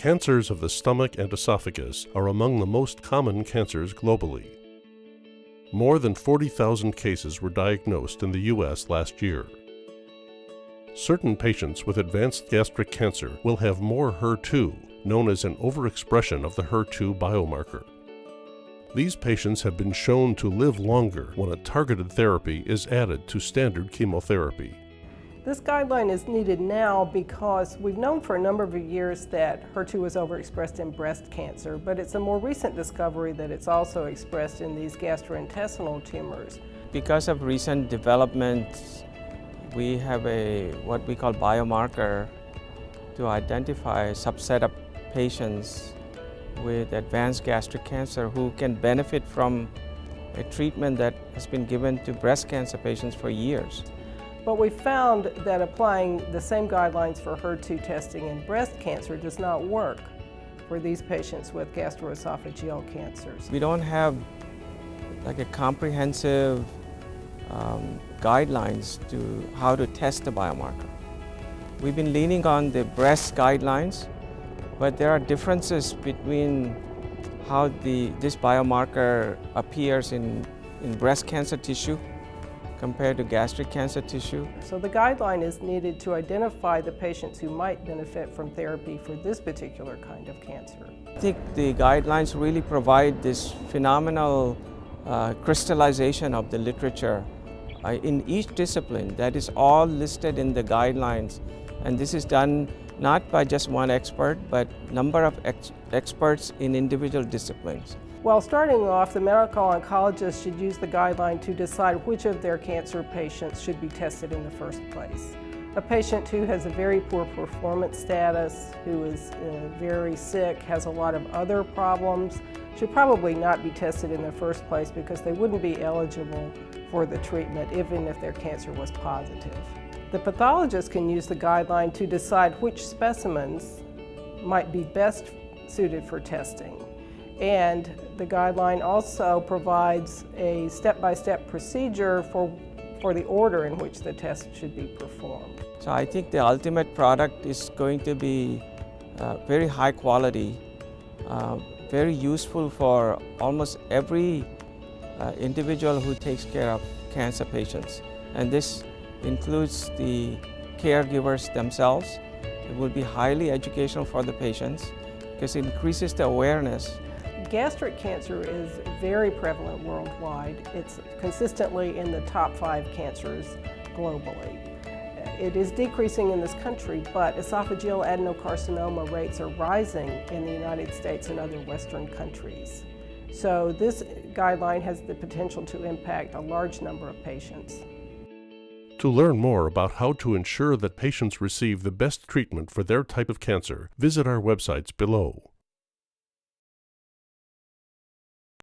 Cancers of the stomach and esophagus are among the most common cancers globally. More than 40,000 cases were diagnosed in the U.S. last year. Certain patients with advanced gastric cancer will have more HER2, known as an overexpression of the HER2 biomarker. These patients have been shown to live longer when a targeted therapy is added to standard chemotherapy. This guideline is needed now because we've known for a number of years that HER2 is overexpressed in breast cancer, but it's a more recent discovery that it's also expressed in these gastrointestinal tumors. Because of recent developments, we have what we call biomarker to identify a subset of patients with advanced gastric cancer who can benefit from a treatment that has been given to breast cancer patients for years. But we found that applying the same guidelines for HER2 testing in breast cancer does not work for these patients with gastroesophageal cancers. We don't have like a comprehensive guidelines to how to test the biomarker. We've been leaning on the breast guidelines, but there are differences between how this biomarker appears in breast cancer tissue compared to gastric cancer tissue. So the guideline is needed to identify the patients who might benefit from therapy for this particular kind of cancer. I think the guidelines really provide this phenomenal crystallization of the literature in each discipline that is all listed in the guidelines, and this is done not by just one expert, but number of experts in individual disciplines. Well, starting off, the medical oncologist should use the guideline to decide which of their cancer patients should be tested in the first place. A patient who has a very poor performance status, who is very sick, has a lot of other problems, should probably not be tested in the first place because they wouldn't be eligible for the treatment even if their cancer was positive. The pathologist can use the guideline to decide which specimens might be best suited for testing. And the guideline also provides a step-by-step procedure for the order in which the test should be performed. So I think the ultimate product is going to be very high quality, very useful for almost every individual who takes care of cancer patients. And this includes the caregivers themselves. It will be highly educational for the patients because it increases the awareness. Gastric cancer is very prevalent worldwide. It's consistently in the top 5 cancers globally. It is decreasing in this country, but esophageal adenocarcinoma rates are rising in the United States and other Western countries. So this guideline has the potential to impact a large number of patients. To learn more about how to ensure that patients receive the best treatment for their type of cancer, visit our websites below.